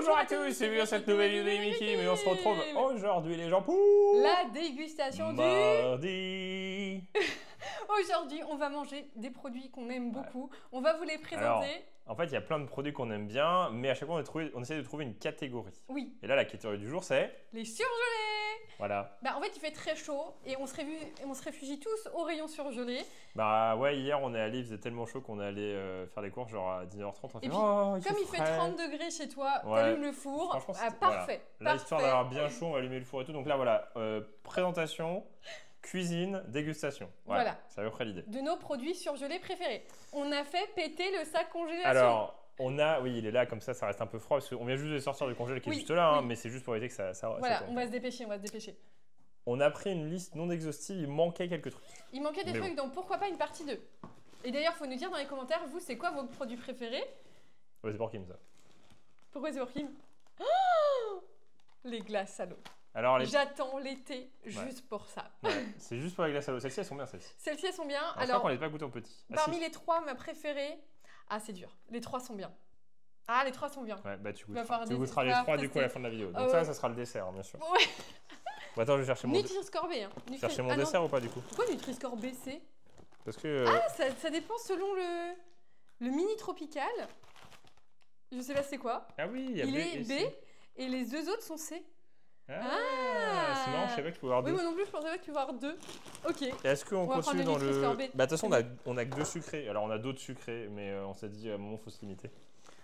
Bonjour à tous, c'est bien cette nouvelle vidéo de Mickey, mais on se retrouve aujourd'hui les gens pour la dégustation du mardi. Aujourd'hui, on va manger des produits qu'on aime beaucoup. On va vous les présenter. Alors, en fait, il y a plein de produits qu'on aime bien, mais à chaque fois, on essaie de trouver une catégorie. Oui. Et là, la catégorie du jour, c'est les surgelés. Voilà. Bah, en fait, il fait très chaud et on se réfugie tous au rayon surgelé. Bah ouais, hier, on est allé, il faisait tellement chaud qu'on est allé faire des courses genre à 19h30. On Et puis, comme il fait 30 degrés chez toi, ouais. t'allumes le four. Franchement, parfait. Voilà. Là, histoire d'avoir bien chaud, on va allumer le four et tout. Donc là, voilà, présentation, cuisine, dégustation. Voilà. C'est à peu près l'idée. De nos produits surgelés préférés. On a fait péter le sac congélation. Alors, oui, il est là, comme ça reste un peu froid, parce qu'on vient juste de sortir du congèle qui est juste là, hein, mais c'est juste pour éviter que ça voilà, on va se dépêcher, On a pris une liste non exhaustive, il manquait quelques trucs. Il manquait des trucs, donc pourquoi pas une partie 2. Et d'ailleurs, il faut nous dire dans les commentaires, vous, c'est quoi vos produits préférés? Ouais, c'est pour Kim, ça. Pourquoi c'est pour Kim? Oh, les glaces à l'eau. J'attends l'été juste pour ça. Ouais, c'est juste pour les glaces à l'eau. Celles-ci, elles sont bien, celles-ci. Celles-ci, elles sont bien. Alors, je crois qu'on les a pas goûtées au petit. Parmi les trois, ma préférée... Ah, c'est dur. Les trois sont bien. Ah, les trois sont bien. Ouais, bah tu goûteras les trois du coup à la fin de la vidéo. Donc ça sera le dessert, hein, bien sûr. Ouais. Bon, attends, je vais chercher mon Nutri-Score B. Hein. Chercher mon dessert ou pas du coup? Pourquoi Nutri-Score B, c'est parce que... Ah, ça dépend selon le mini tropical. Je sais pas c'est quoi. Ah oui, il y a il est B et les deux autres sont C. Ah, c'est marrant, je savais pas que tu pouvais avoir deux. Oui, moi non plus, je pensais pas que tu pouvais avoir deux. Ok. Est-ce qu'on continue dans le... Bah, de toute façon, on a que deux sucrés. Alors, on a d'autres sucrés, mais on s'est dit à un moment, il faut se limiter.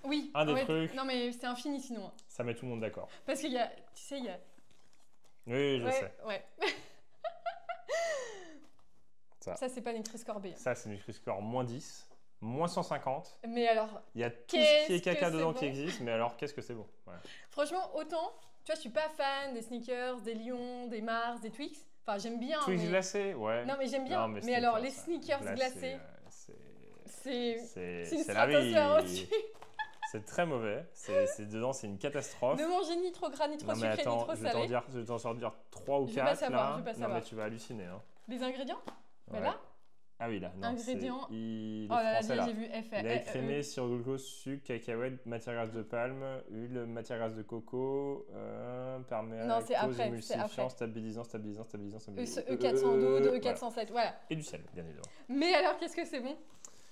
Oui. Un des trucs... Non, mais c'est infini sinon. Ça met tout le monde d'accord. Parce qu'il y a... Tu sais, il y a... Oui, je sais. Ouais. Ça, c'est pas Nutri-Score B. Ça, c'est Nutri-Score moins 10, moins 150. Mais alors... Il y a tout ce qui est caca dedans qui existe, mais alors, qu'est-ce que c'est bon. Ouais. Franchement, autant... Tu vois, je suis pas fan des Snickers, des Lions, des Mars, des Twix. Enfin, j'aime bien. Twix glacés, ouais. Non, mais j'aime bien. Mais alors, les Snickers glacés, c'est une stratosphère au-dessus. C'est très mauvais. Dedans, c'est une catastrophe. Ne mangez ni trop gras, ni trop sucré, ni trop salé. Je vais t'en sortir 3 ou 4 là. Je vais pas savoir. Non, mais tu vas halluciner. Hein. Les ingrédients ouais. Là. Ah oui, là. Non, ingrédients. Il est français, là. J'ai vu FR. Lait écrémé, sirop de glucose, sucre, cacahuètes, matière grasse de palme, huile, matière grasse de coco, perméate, émulsifiant, stabilisant. E402, E407, voilà. Et du sel, bien évidemment. Mais alors, qu'est-ce que c'est bon?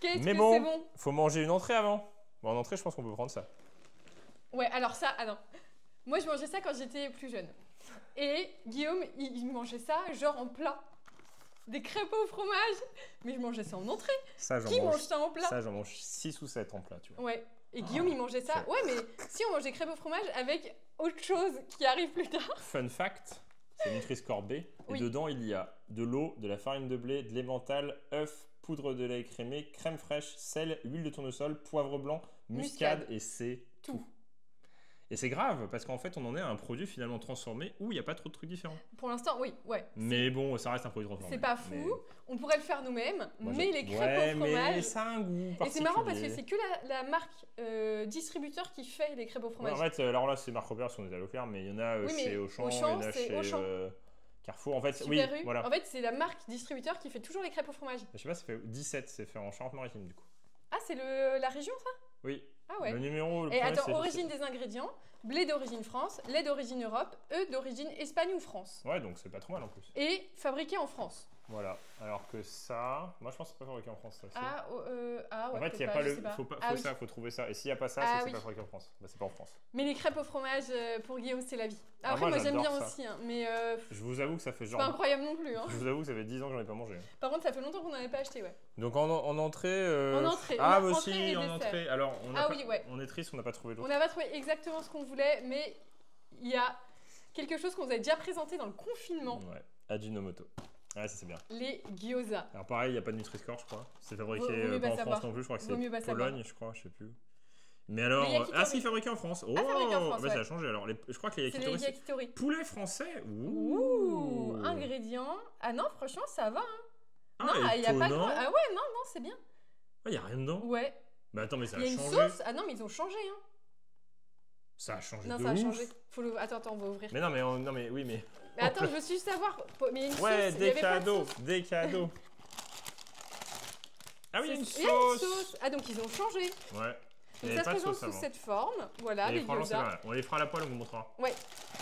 Mais bon, faut manger une entrée avant. Bon, en entrée, je pense qu'on peut prendre ça. Ouais, alors ça, non. Moi, je mangeais ça quand j'étais plus jeune. Et Guillaume, il mangeait ça genre en plat. Des crêpes au fromage. Mais je mangeais ça en entrée. Qui mange ça en plat? Ça, j'en mange 6 ou 7 en plat, tu vois. Ouais. Et Guillaume, il mangeait ça. Ouais, mais si on mange des crêpes au fromage avec autre chose qui arrive plus tard. Fun fact, c'est Nutri-Score B. Et dedans, il y a de l'eau, de la farine de blé, de l'emmental, œufs, poudre de lait écrémé, crème fraîche, sel, huile de tournesol, poivre blanc, muscade. Et c'est tout. Et c'est grave, parce qu'en fait, on en est à un produit finalement transformé où il n'y a pas trop de trucs différents. Pour l'instant, oui, ouais. Mais bon, ça reste un produit transformé. C'est pas fou, on pourrait le faire nous-mêmes, mais les crêpes au fromage... mais ça a un goût particulier. Et c'est marrant parce que c'est que la marque distributeur qui fait les crêpes au fromage. En fait, alors là, c'est marque Robert, parce qu'on est à Leclerc, mais il y en a chez Auchan, il y en a chez Carrefour. En fait, voilà. En fait, c'est la marque distributeur qui fait toujours les crêpes au fromage. Je sais pas, ça fait 17, c'est fait en Charente-Maritime, du coup. Ah, c'est la région, ça? Oui. Ah ouais. Le numéro. Et attends, origine des ingrédients, blé d'origine France, lait d'origine Europe, œufs d'origine Espagne ou France. Ouais, donc c'est pas trop mal en plus. Et fabriqué en France. Voilà. Alors que ça, moi je pense que c'est pas fabriqué en France. Ça, ouais. En fait, il y a pas le. Faut trouver ça. Et s'il n'y a pas ça, c'est pas fabriqué en France. Bah, c'est pas en France. Mais les crêpes au fromage, pour Guillaume, c'est la vie. Après, moi j'aime bien aussi, hein, mais. Je vous avoue que ça fait genre. C'est pas incroyable non plus. Hein. Je vous avoue que ça fait 10 ans que j'en ai pas mangé. Par contre, ça fait longtemps qu'on n'en avait pas acheté, ouais. Donc en entrée. En entrée. Ah, mais aussi en entrée. Alors, on est triste, on n'a pas trouvé l'autre. On n'a pas trouvé exactement ce qu'on voulait, mais il y a quelque chose qu'on vous a déjà présenté dans le confinement. Ouais, Ajinomoto. Ouais, ça c'est bien. Les gyoza. Alors pareil, il n'y a pas de Nutri-Score, je crois. C'est fabriqué pas en France non plus, je crois que c'est Pologne, je crois, je sais plus. Mais alors, si, fabriqué en France. Oh, fabriqué en France, ça a changé alors. Je crois que les yakitori. C'est les yakitori. Poulet français. Ouh. Ingrédients. Ah non, franchement, ça va. Hein. Ah, non, il n'y a pas de... Ah ouais, non, c'est bien. Il n'y a rien dedans. Ouais. Mais attends, mais ça a changé. Il y a une sauce. Ah non, mais ils ont changé. Hein. Ça a changé. Non, ça a changé. Attends, on va ouvrir. Mais non, mais oui, mais. Mais attends, je veux juste savoir. Mais il y a une sauce. Des cadeaux. Ah oui, il y a une sauce. Ah donc ils ont changé. Ouais. Il y Donc avait ça pas se de présente sauce sous avant. cette forme. Voilà, Et les franchement, c'est gyoza. mal. On les fera à la poêle, on vous montrera. Ouais.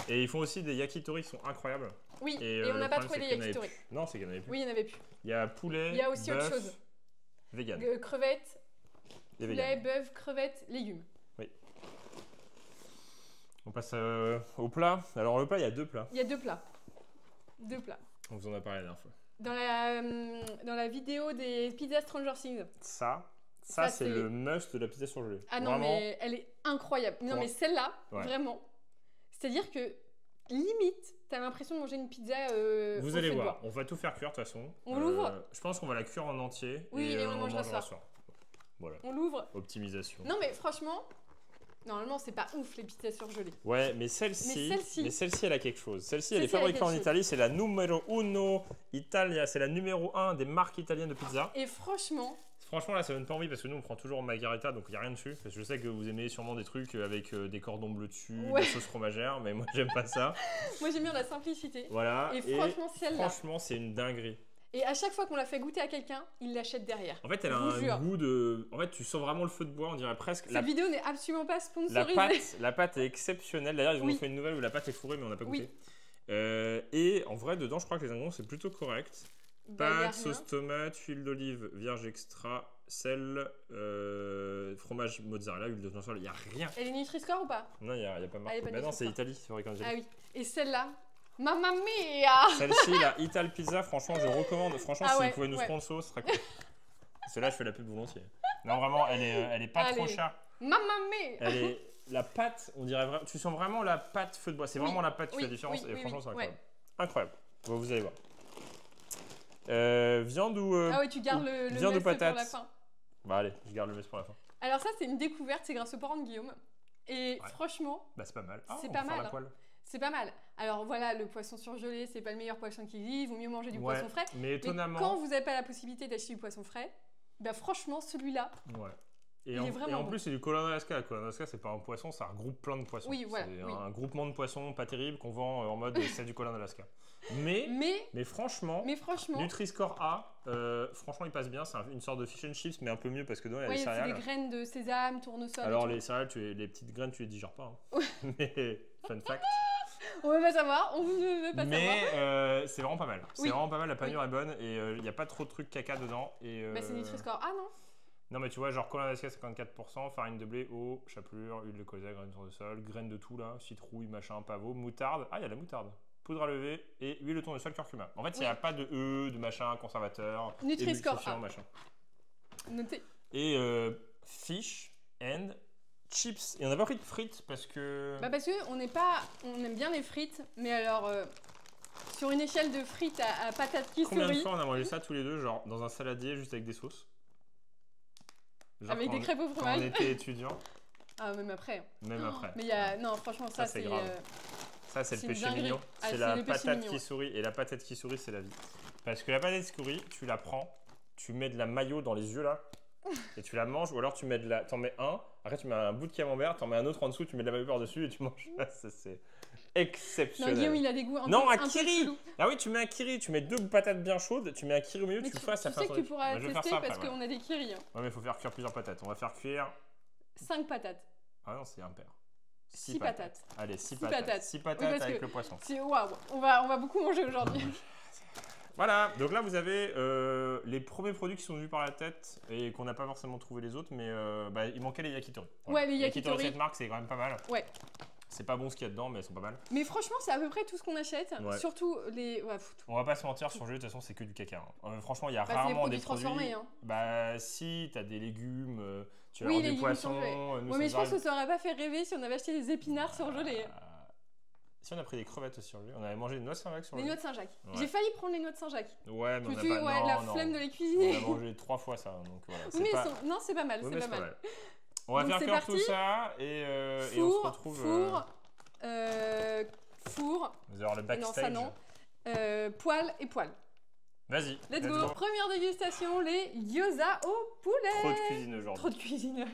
Et ils font aussi des yakitori qui sont incroyables. Oui, Et, et on le n'a pas problème, trouvé les c'est qu'il y en avait yakitori. plus. Non, c'est qu'il n'y en avait plus. Oui, il n'y en avait plus. Il y a poulet, Il y a aussi autre bœuf, chose. vegan. Crevettes, Et poulet, vegan. bœuf, crevettes, légumes. On passe au plat. Alors le plat, il y a 2 plats. Il y a 2 plats. 2 plats. On vous en a parlé la dernière fois. Dans la vidéo des pizzas Stranger Things. Ça Ça, c'est le must de la pizza surgelée. Ah non, Vraiment, mais elle est incroyable. Non, Pour- mais celle-là, Ouais. vraiment. C'est-à-dire que, limite, t'as l'impression de manger une pizza vous au allez feu de voir. bois. On va tout faire cuire de toute façon. On l'ouvre. Je pense qu'on va la cuire en entier. Oui, et on le mangera mangera ce soir. Voilà. On l'ouvre. Optimisation. Non, mais franchement, normalement, c'est pas ouf les pizzas surgelées. Ouais, mais celle-ci, Mais celle-ci- elle a quelque chose. Celle-ci, elle est Celle-ci, elle a fabriquée en quelque Italie. C'est la numero uno Italia. C'est la numéro 1 des marques italiennes de pizza. Et franchement, Franchement, là, ça donne pas envie parce que nous, on prend toujours en margarita, donc il n'y a rien dessus. Parce que je sais que vous aimez sûrement des trucs avec des cordons bleus dessus, Ouais. des sauces fromagères, mais moi, j'aime pas ça. moi j'aime bien la simplicité. Voilà. Et franchement, celle-là. franchement, c'est une dinguerie. Et à chaque fois qu'on la fait goûter à quelqu'un, il l'achète derrière. En fait, elle a Je vous jure. un goût de. En fait, tu sens vraiment le feu de bois, on dirait presque. Cette vidéo n'est absolument pas La sponsorisée. pâte est exceptionnelle. D'ailleurs, ils ont Oui. fait une nouvelle où la pâte est fourrée, mais on n'a pas Oui. goûté. Et en vrai, dedans, je crois que les ingrédients, c'est plutôt correct. Bah, y a rien. Pâte, sauce tomate, huile d'olive, vierge extra, sel, fromage mozzarella, huile de tournesol, il n'y a rien. Elle est Nutri-Score ou pas? Non, il n'y a pas Elle est marqué. pas Bah non, c'est Nutri-Score. Italie, c'est vrai qu'en Italie. Ah oui. Et celle-là, mamma mia! Celle-ci, la Ital Pizza, franchement, je recommande. Franchement, Ah si ouais, vous pouvez nous ouais. sponsor, ce serait cool. Parce que là, je fais la pub volontiers. Non, vraiment, elle est pas trop Allez. chère. Mamma mia! Elle est. La pâte, on dirait vraiment. Tu sens vraiment la pâte feu de bois. C'est Oui, vraiment la pâte qui fait oui, la différence. oui, et oui, franchement, oui, c'est ouais. incroyable. Incroyable. Bon, vous allez voir. Viande ou. Ah oui, tu gardes le viande ou reste pour patate? la fin. Bah, allez, je garde le mess pour la fin. Alors ça, c'est une découverte, c'est grâce au parent de Guillaume. Et Ouais. franchement, Bah, c'est pas mal. C'est on pas peut faire mal, la hein. poêle. c'est pas mal. Alors voilà, le poisson surgelé, c'est pas le meilleur poisson qui existe, il vaut mieux manger du Ouais, poisson frais. mais Mais étonnamment. quand vous n'avez pas la possibilité d'acheter du poisson frais, bah franchement, celui-là, Ouais. Il est vraiment en bon. plus, c'est du Colonne Alaska. Le Colonne Alaska, c'est pas un poisson, ça regroupe plein de poissons. Oui, voilà, C'est oui. un groupement de poissons pas terrible qu'on vend en mode c'est du Colonne Alaska. Mais franchement, mais franchement, Nutri-Score A, franchement, il passe bien. C'est une sorte de fish and chips, mais un peu mieux parce que dedans, il y a ouais, des c'est céréales. des graines de sésame, tournesol. Alors, et tout. les céréales, les petites graines, tu les digères pas. Hein. Mais, fun fact. On veut pas savoir, on veut pas savoir. Mais c'est vraiment pas mal. C'est Oui. vraiment pas mal. La panure est bonne et il n'y a pas trop de trucs caca dedans. Et, Bah c'est Nutri-Score. Ah non. non, mais tu vois, genre Colonne Alaska 54%, farine de blé, eau, chapelure, huile de colza, graines de tournesol, graines de tout là, citrouille, machin, pavot, moutarde. Ah, il y a de la moutarde. Poudre à lever et huile de tournesol, curcuma. En fait, il n'y a Oui. pas de de machin, conservateur, Nutri-Score émulsifiant, A. machin. Notez. Et fish and chips. Et on n'a pas pris de frites parce que. Bah parce que on aime bien les frites, mais alors sur une échelle de frites à patates qui Combien de sourit, fois on a mangé ça tous les deux, genre dans un saladier juste avec des sauces? Genre avec quand des on- crêpes au Quand on fromage. était étudiant, Ah même après. même après. Mais il y a non franchement ça, c'est c'est grave. Ça, c'est c'est le une péché dinguerie. mignon. Ah, C'est c'est la le péché patate mignon, qui ouais. sourit. Et la patate qui sourit, c'est la vie. Parce que la patate qui sourit, tu la prends, tu mets de la mayo dans les yeux là, et tu la manges. Ou alors tu mets t'en mets un, après tu mets un bout de camembert, t'en mets un autre en dessous, tu mets de la mayo par-dessus et tu manges. C'est Non exceptionnel. Guillaume il a des goûts un Non, peu un peu kiri. chelous. Ah oui, tu mets un kiri, tu mets 2 patates bien chaudes, tu mets un kiri au milieu, Mais tu tu, le fais, ça tu fait un sais que tu sandwich. pourras Moi, je vais faire tester ça parce après, qu'on a des kiris. Hein. Ouais, mais il faut faire cuire plusieurs patates. On va faire cuire. 5 patates. Ah non, c'est impair. 6 patates. Allez, 6 Six patates. patates. 6 Oui, patates parce avec que- le poisson. Waouh, on va beaucoup manger aujourd'hui. Voilà, donc là vous avez les premiers produits qui sont venus par la tête et qu'on n'a pas forcément trouvé les autres, mais bah, il manquait les yakitori. Ouais, les de yakitori. cette marque, c'est quand même pas mal. Ouais. C'est pas bon ce qu'il y a dedans, mais elles sont pas mal. Mais franchement, c'est à peu près tout ce qu'on achète. Ouais. Surtout les. Ouais, On va pas se mentir, surgelé, de toute façon, c'est que du caca. Hein. Franchement, il y a bah, c'est les rarement produits des produits. transformés. Hein. Bah, si, t'as des légumes, tu as Oui, du les légumes poisson. surgelés. nous, Ouais, mais ça je pense nous que ça aurait pas fait rêver si on avait acheté des épinards surgelés. Si on a pris des crevettes surgelées, on avait mangé des noix Saint-Jacques Les surgelées. noix de Saint-Jacques. Ouais. J'ai failli prendre les noix de Saint-Jacques. Ouais, mais Je on me n'a suis dit, pas. ouais, non, la non. flemme de les On cuisiner. a mangé 3 fois ça, donc voilà. Oui, mais pas... non, c'est pas mal, Oui, c'est mais pas c'est mal. On va Donc, faire c'est cuire parti. tout ça et on se retrouve. Four, Vous allez avoir le non, backstage. ça non. Poêle et poêle. Vas-y. Let's go. Première dégustation, les gyoza au poulet. Trop de cuisine aujourd'hui. Trop de cuisine.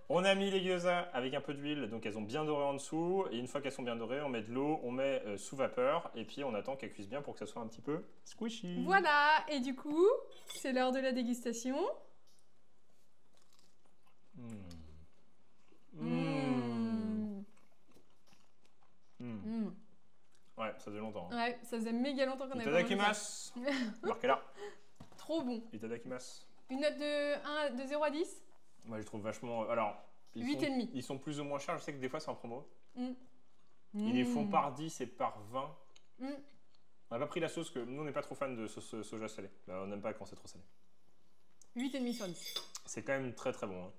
On a mis les gyoza avec un peu d'huile, donc elles ont bien doré en dessous. Et une fois qu'elles sont bien dorées, on met de l'eau, on met sous vapeur. Et puis on attend qu'elles cuisent bien pour que ça soit un petit peu squishy. Voilà, et du coup, c'est l'heure de la dégustation. Ouais, ça faisait longtemps. Hein. Ouais, ça faisait méga longtemps qu'on avait Itadakimasu. Marquez là. Trop bon. Itadakimasu. Une note de 0 à 10? Moi, je trouve vachement... Alors, 8,5. Ils sont plus ou moins chers. Je sais que des fois, c'est en promo. Ils Mmh. les font par 10 et par 20. Mmh. On n'a pas pris la sauce, que nous, on n'est pas trop fan de soja salé. Bah, on n'aime pas quand c'est trop salé. 8,5 sur 10. C'est quand même très très bon. Hein.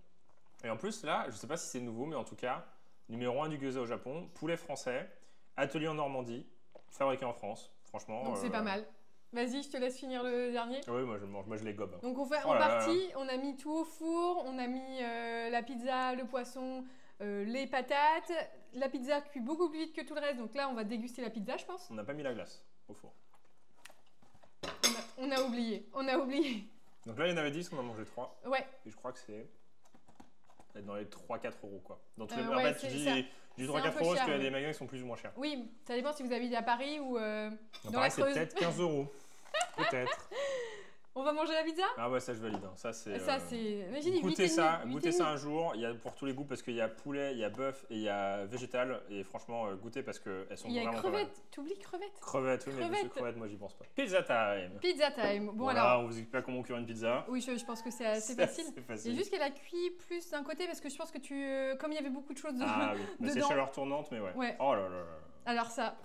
Et en plus, là, je sais pas si c'est nouveau, mais en tout cas, numéro 1 du gyoza au Japon, poulet français, atelier en Normandie, fabriqué en France. Franchement. Donc c'est pas mal. Vas-y, je te laisse finir le dernier. Oui, moi je mange, moi je les gobe. Donc on fait en partie, on a mis tout au four, on a mis la pizza, le poisson, les patates. La pizza cuit beaucoup plus vite que tout le reste, donc là on va déguster la pizza, je pense. On n'a pas mis la glace au four. On a oublié. Donc là, il y en avait 10, on en a mangé 3. Ouais. Et je crois que c'est dans les 3-4 euros quoi. Dans tous les... ouais, en fait, je dis 3-4 euros parce qu'il y a des magasins qui sont plus ou moins chers. Oui, ça dépend si vous habitez à Paris ou dans Paris, c'est peut-être 15 euros. Peut-être. On va manger la pizza? Ah ouais, ça je valide. Hein. Ça c'est. Mais j'ai dit goûtez ça un jour. Il y a pour tous les goûts parce qu'il y a poulet, il y a bœuf et il y a végétal. Et franchement, goûtez parce qu'elles sont vraiment pas mal. Il y a crevettes. T'oublies crevettes? Crevettes, oui, mais crevettes, moi j'y pense pas. Pizza time. Pizza time. Bon voilà, alors. On vous explique pas comment cuire une pizza. Oui, je pense que c'est assez facile. C'est juste qu'elle a cuit plus d'un côté parce que je pense que comme il y avait beaucoup de choses dedans. Ah oui, mais c'est chaleur tournante, mais ouais. Oh là là. Alors ça.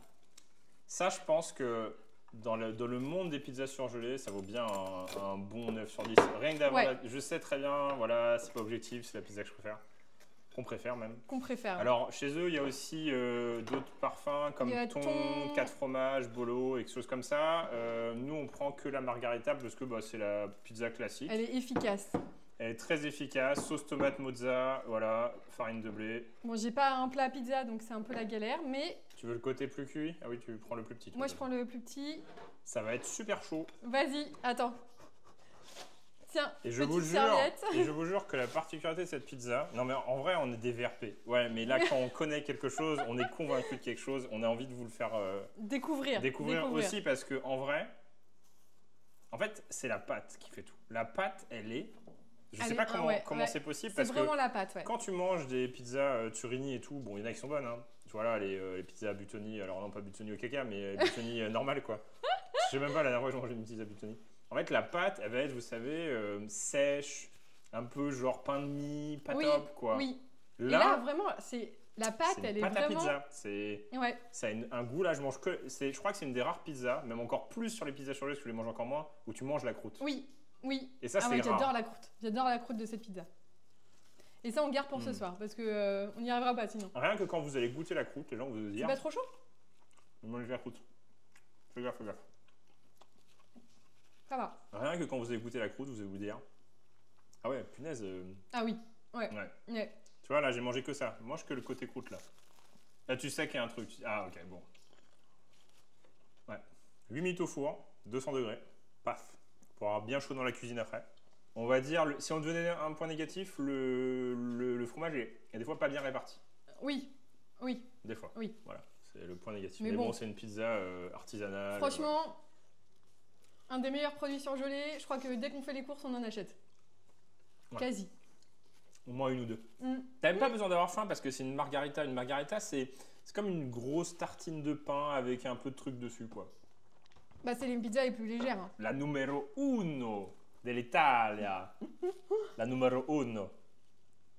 Ça, je pense que. Dans le monde des pizzas surgelées, ça vaut bien un bon 9 sur 10. Rien que d'avoir je sais très bien, voilà, c'est pas objectif, c'est la pizza que je préfère. Qu'on préfère même. Qu'on préfère. Alors, chez eux, il y a aussi d'autres parfums comme thon, 4 fromages, bolo et quelque chose comme ça. Nous, on prend que la margarita parce que c'est la pizza classique. Elle est efficace. Elle est très efficace, sauce tomate mozza, voilà, farine de blé. Bon, j'ai pas un plat pizza, donc c'est un peu la galère, mais... Tu veux le côté plus cuit? Ah oui, tu prends le plus petit. Moi, je prends le plus petit. Ça va être super chaud. Vas-y, attends. Tiens, et je vous jure que la particularité de cette pizza... Non mais en vrai, on est des VRP. Ouais, mais là, quand on connaît quelque chose, on est convaincu de quelque chose, on a envie de vous le faire... Découvrir aussi parce que en vrai, en fait, c'est la pâte qui fait tout. La pâte, elle est... Je sais pas comment c'est possible parce vraiment que la pâte, quand tu manges des pizzas Turini et tout, bon, il y en a qui sont bonnes. Hein. Voilà, les pizzas Buitoni, alors non pas Buitoni au caca, mais Buitoni normales quoi. Je sais même pas la dernière fois que j'ai mangé une pizza Buitoni. En fait, la pâte, elle va être, vous savez, sèche, un peu genre pain de mie, pas top quoi. Oui. Là, vraiment, c'est la pâte, elle est vraiment... pâte à pizza. Ça a un goût là, je crois que c'est une des rares pizzas, même encore plus sur les pizzas surgelées, parce que je les mange encore moins, où tu manges la croûte. Oui. Et ça, c'est j'adore la croûte. J'adore la croûte de cette pizza. Et ça, on garde pour ce soir, parce que on n'y arrivera pas sinon. Rien que quand vous allez goûter la croûte, les gens vont vous dire... C'est pas trop chaud? Mangez la croûte. Fais gaffe. Ça va. Rien que quand vous allez goûter la croûte, vous allez vous dire... Ah ouais, punaise. Ah oui, ouais. Tu vois, là, j'ai mangé que ça. Mange que le côté croûte, là. Là, tu sais qu'il y a un truc. Ah, ok, bon. Ouais. 8 minutes au four, 200 degrés. Paf. Pour avoir bien chaud dans la cuisine après. On va dire, si on devait donner un point négatif, le fromage est des fois pas bien réparti. Oui. Des fois. Oui. Voilà, c'est le point négatif. Mais bon, c'est une pizza artisanale. Franchement, un des meilleurs produits surgelés. Je crois que dès qu'on fait les courses, on en achète. Ouais. Quasi. Au moins une ou deux. T'as même pas besoin d'avoir faim parce que c'est une margarita. Une margarita, c'est comme une grosse tartine de pain avec un peu de truc dessus, quoi. Bah, c'est les pizzas les plus légères. Hein. La numero uno dell'Italia. La numero uno.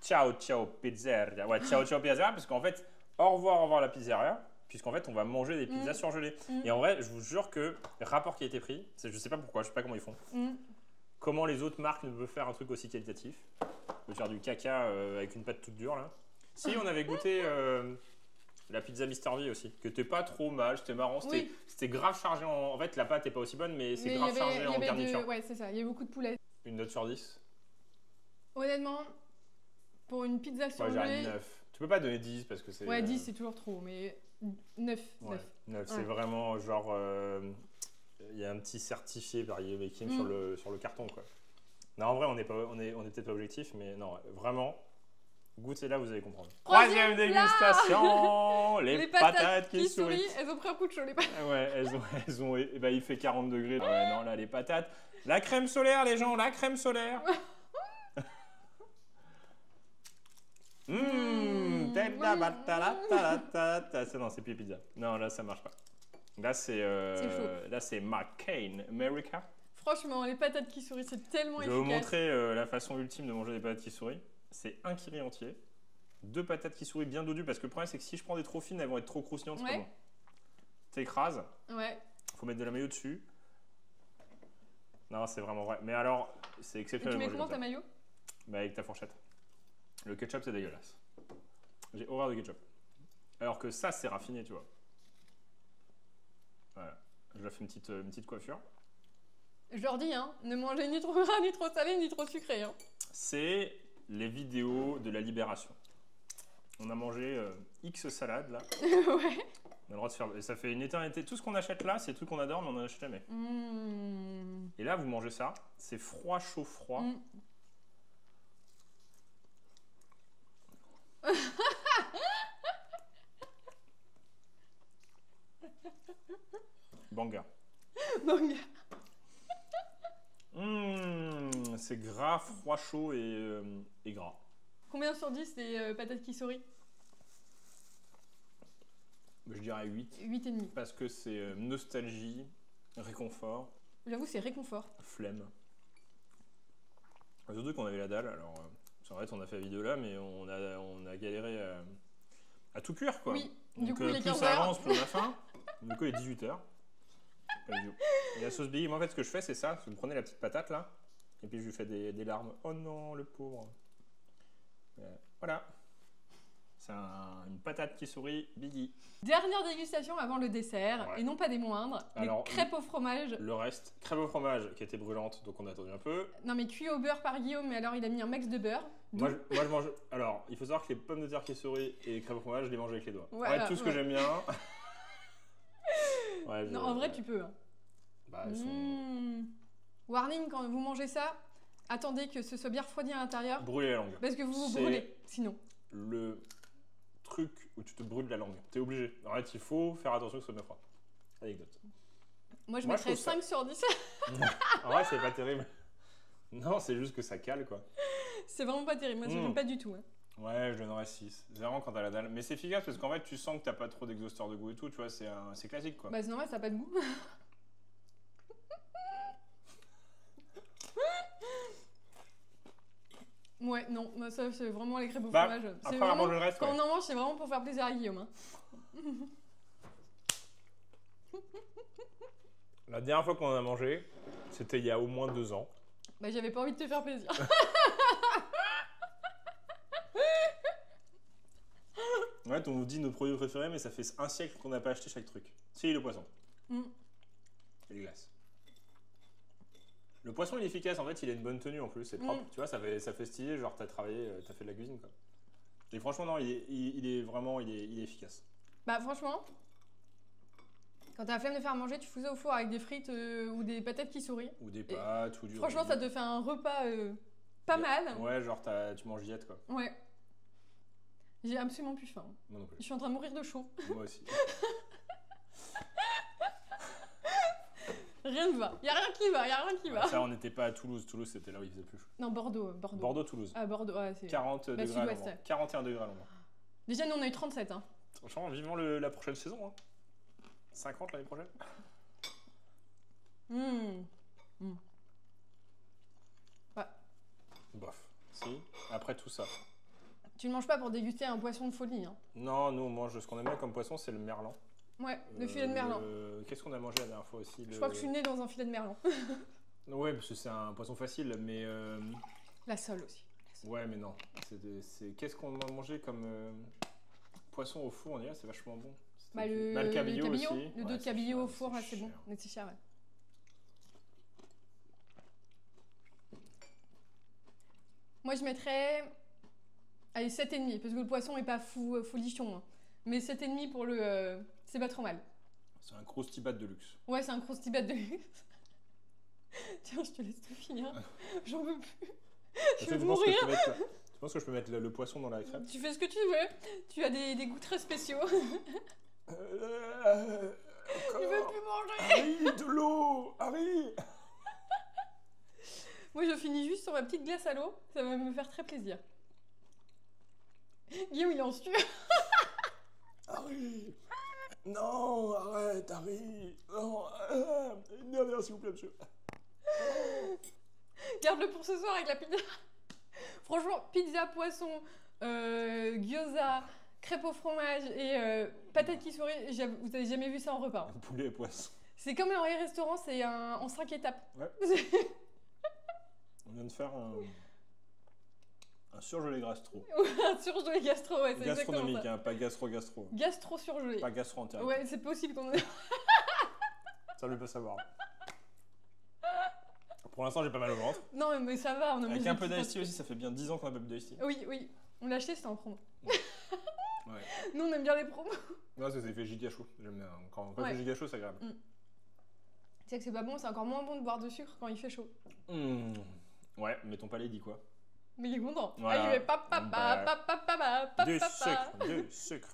Ciao pizzeria. Ouais, ciao pizzeria, parce qu'en fait, au revoir la pizzeria, puisqu'en fait, on va manger des pizzas surgelées. Et en vrai, je vous jure que le rapport qui a été pris, je sais pas pourquoi, je sais pas comment ils font. Comment les autres marques ne peuvent faire un truc aussi qualitatif. On peut faire du caca avec une pâte toute dure, là. Si, on avait goûté... la pizza Mister V aussi, que t'es pas trop mal, c'était marrant, c'était grave chargé en fait la pâte est pas aussi bonne mais c'est grave chargé en garniture. Ouais, c'est ça, il y a beaucoup de poulet. Une note sur 10? Honnêtement, pour une pizza surgelée... Ouais, j'ai 9. Tu peux pas donner 10 parce que c'est... Ouais, 10 c'est toujours trop, mais 9. Ouais, 9, c'est vraiment genre... Il y a un petit certifié par Yemekim sur le carton quoi. Non, en vrai on est peut-être pas objectif, mais non, vraiment... Goûtez là, vous allez comprendre. Troisième dégustation, les patates qui sourient. Elles ont pris un coup de chaud, les patates. Ouais, elles ont il fait 40 degrés. Ah ouais, non, là, les patates. La crème solaire, les gens, la crème solaire. Non, c'est plus pizza. Non, là, ça marche pas. Là, c'est McCain, America. Franchement, les patates qui sourient, c'est tellement Je vais efficace. vous montrer la façon ultime de manger des patates qui sourient. C'est un kiri entier, 2 patates qui sourient bien dodues, parce que le problème, c'est que si je prends des trop fines, elles vont être trop croustillantes. C'est pas bon. T'écrases. Ouais. Faut mettre de la mayo dessus. Non, c'est vraiment vrai. Mais alors, c'est exceptionnel. Tu mets comment ta mayo? Bah, avec ta fourchette. Le ketchup, c'est dégueulasse. J'ai horreur de ketchup. Alors que ça, c'est raffiné, tu vois. Voilà. Je leur fais une petite coiffure. Je leur dis, hein, ne mangez ni trop gras, ni trop salé, ni trop sucré. Hein. C'est les vidéos de la libération. On a mangé X salades, là. Ouais. On a le droit de faire... Et ça fait une éternité. Tout ce qu'on achète là, c'est des trucs qu'on adore, mais on n'en achète jamais. Et là, vous mangez ça. C'est froid, chaud, froid. Banga. Banga. C'est gras, froid, chaud et gras. Combien sur 10 les patates qui sourient? Je dirais 8. 8,5. Parce que c'est nostalgie, réconfort. J'avoue, c'est réconfort. Flemme. Surtout qu'on avait la dalle. Alors, en fait, on a fait la vidéo là, mais on a galéré à tout cuire, quoi. Oui, donc, du coup, il est 15 plus ça heures. avance, plus on a faim. Du coup, il est 18h. Et la sauce Biggie, moi en fait ce que je fais c'est ça, vous prenez la petite patate là, et puis je lui fais des larmes. Oh non, le pauvre. Voilà. C'est une patate qui sourit Biggie. Dernière dégustation avant le dessert, et non pas des moindres, alors, les crêpes au fromage. Le reste, crêpes au fromage qui était brûlante, donc on a attendu un peu. Non mais cuit au beurre par Guillaume, mais alors il a mis un max de beurre. Moi je mange... Alors, il faut savoir que les pommes de terre qui sourient et les crêpes au fromage, je les mange avec les doigts. Voilà, tout ce que j'aime bien. Non, en vrai tu peux. Hein. Bah, elles sont... Warning, quand vous mangez ça, attendez que ce soit bien refroidi à l'intérieur. Brûlez la langue. Parce que vous vous brûlez, sinon. Le truc où tu te brûles la langue. T'es obligé. En fait, il faut faire attention que ce soit bien froid. Anecdote. Moi, je mettrais 5 sur 10. En vrai, c'est pas terrible. Non, c'est juste que ça cale, quoi. C'est vraiment pas terrible. Moi, je n'aime pas du tout. Hein. Ouais, je donnerais 6. C'est vraiment quand t'as la dalle. Mais c'est efficace parce qu'en fait, tu sens que t'as pas trop d'exhausteur de goût et tout. Tu vois, c'est classique, quoi. Bah, c'est normal, ça n'a pas de goût. Ouais, non, bah ça c'est vraiment les crêpes au fromage. Après vraiment, le reste, quand on en mange, c'est vraiment pour faire plaisir à Guillaume. Hein. La dernière fois qu'on en a mangé, c'était il y a au moins 2 ans. Bah j'avais pas envie de te faire plaisir. Ouais, on nous dit nos produits préférés, mais ça fait un siècle qu'on n'a pas acheté chaque truc. Si, le poisson. Et les glaces. Le poisson il est efficace, en fait il a une bonne tenue en plus, c'est propre, tu vois, ça fait stylé, genre t'as travaillé, t'as fait de la cuisine quoi. Et franchement non, il est efficace. Bah franchement, quand t'as la flemme de faire manger, tu fous ça au four avec des frites ou des patates qui sourient. Ou des pâtes, ou du franchement riz. Ça te fait un repas pas mal. Ouais, genre tu manges diète quoi. Ouais. J'ai absolument plus faim. Moi non plus. Je suis en train de mourir de chaud. Moi aussi. Rien ne va. Y a rien qui va, Ça, on n'était pas à Toulouse. Toulouse, c'était là où il faisait plus chaud. Non, Bordeaux. Bordeaux-Toulouse. Ah, Bordeaux, ouais, c'est... 40 degrés à l'ombre. 41 degrés à l'ombre. Déjà, nous, on a eu 37. Hein. Franchement, vivement la prochaine saison. Hein. 50 l'année prochaine. Ouais. Bof. Si. Après tout ça. Tu ne manges pas pour déguster un poisson de folie. Hein. Non, nous, on mange ce qu'on aime bien comme poisson, c'est le merlan. Ouais, le filet de merlan. Qu'est-ce qu'on a mangé la dernière fois aussi Je crois que je suis née dans un filet de merlan. Ouais, parce que c'est un poisson facile, mais... La sole aussi. Ouais, mais non. Qu'est-ce qu'on a mangé comme poisson au four, on dirait, c'est vachement bon. Bah, le cabillaud aussi. Le dos de cabillaud au four, c'est bon. Mais c'est cher, ouais. Moi, je mettrais... Allez, 7,5, parce que le poisson est pas folichon. Hein. Mais 7,5 pour le... c'est pas trop mal. C'est un croustibat de luxe. Ouais, c'est un croustibat de luxe. Tiens, je te laisse tout finir. J'en peux plus. Je vais mourir. Tu penses que je peux mettre le poisson dans la crêpe? Tu fais ce que tu veux. Tu as des goûts très spéciaux. Je veux plus manger. Harry, de l'eau. Harry. Moi, je finis juste sur ma petite glace à l'eau. Ça va me faire très plaisir. Guillaume, il est en sueur. Harry. Non, arrête, Harry. Non, non, s'il vous plaît, monsieur. Garde-le pour ce soir avec la pizza. Franchement, pizza, poisson, gyoza, crêpes au fromage et patates qui sourit, vous avez jamais vu ça en repas. Hein. Poulet et poisson. C'est comme dans les restaurants, c'est en 5 étapes. Ouais. On vient de faire un surgelé gastro. Un surgelé gastro, ouais, c'est gastronomique, exactement ça. Hein, pas gastro-gastro. Gastro surgelé. Pas gastro-entérite. Ouais, c'est possible qu'on... Ça ne veut pas savoir. Pour l'instant, j'ai pas mal au ventre. Non, mais ça va, on a Avec un peu d'ice aussi, ça fait bien 10 ans qu'on a pas bu d'ice. Oui, oui. On l'a acheté, c'était en promo. Ouais. Nous, on aime bien les promos. Non, ça fait giga chaud. J'aime bien. Quand il Ouais. fait giga chaud, c'est agréable. Tu sais que c'est pas bon, c'est encore moins bon de boire de sucre quand il fait chaud. Ouais, mais ton palais dit quoi? Mais il est content. Voilà. Ah, il fait papa. Du sucre, du sucre.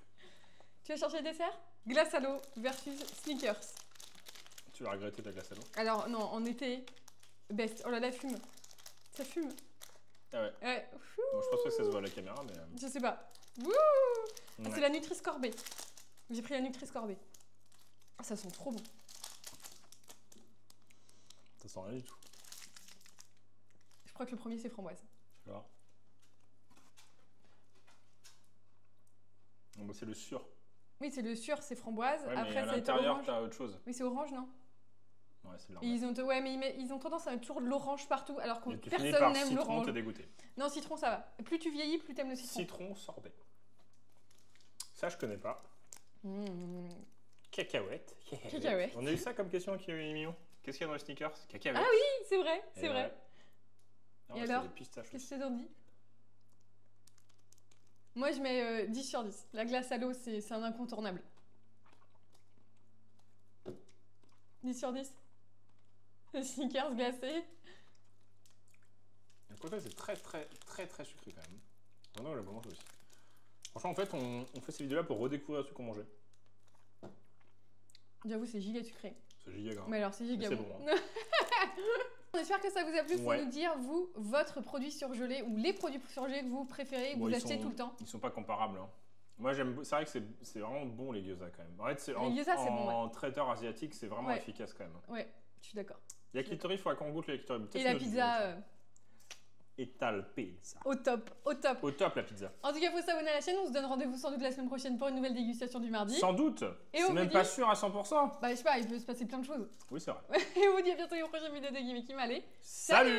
Tu vas chercher le dessert? Glace à l'eau versus Snickers. Tu vas regretter ta glace à l'eau. Alors, non, en été, best. Oh là là, fume. Ça fume. Ah ouais. Ouais. Bon, je pense pas que ça se voit à la caméra, mais. Je sais pas. Wouh Ouais. C'est la Nutri-Scorbée. J'ai pris la Nutri-Scorbée. Ah, ça sent trop bon. Ça sent rien du tout. Je crois que le premier, c'est framboise. Tu vois. Bon, bah, c'est le sûr. Oui, c'est le sûr, c'est framboise. Ouais, mais Après, à ça a été l'intérieur, orange. t'as autre chose. Oui, c'est orange, non? Ouais, c'est Et normal. ouais, mais ils ont tendance à mettre toujours de l'orange partout, alors que Et tu finis personne par n'aime citron, l'orange. t'es dégoûté. Non, citron, ça va. Plus tu vieillis, plus t'aimes le citron. Citron sorbet. Ça, je connais pas. Mmh. Cacahuète. Cacahuète. On a eu ça comme question qui est mignon. Qu'est-ce qu'il y a dans les sneakers? Cacahuète. Ah oui, c'est vrai, c'est vrai. Non, Et c'est alors des pistaches Qu'est-ce aussi. que t'en dis? Moi, je mets 10 sur 10. La glace à l'eau, c'est un incontournable. 10 sur 10. Le Snickers glacé. Le côté, c'est très sucré quand même. Non, je vais pas manger aussi. Franchement, en fait, on fait ces vidéos-là pour redécouvrir ce qu'on mangeait. J'avoue, c'est giga sucré. C'est giga gras. Mais alors, c'est giga C'est bon. bon, hein. On espère que ça vous a plu. Faut Ouais. nous dire, vous, votre produit surgelé ou les produits surgelés que vous préférez, que Bon, vous ils achetez sont- tout le temps. Ils sont pas comparables. Hein. Moi, c'est vrai que c'est vraiment bon les gyoza quand même. En fait, Les gyoza, c'est bon, en traiteur asiatique, c'est vraiment Ouais. efficace quand même. Ouais, je suis d'accord. Yakitori, il faudra qu'on goûte le yakitori. Et la pizza, Etal pizza. au top, au top. Au top la pizza. En tout cas, il faut s'abonner à la chaîne. On se donne rendez-vous sans doute la semaine prochaine pour une nouvelle dégustation du mardi. Sans doute. Et on C'est vous même dit- pas sûr à 100%. Bah, je sais pas, il peut se passer plein de choses. Oui, c'est vrai. Et on vous dit à bientôt une prochaine vidéo de Guillaume et Kim. Allez, Salut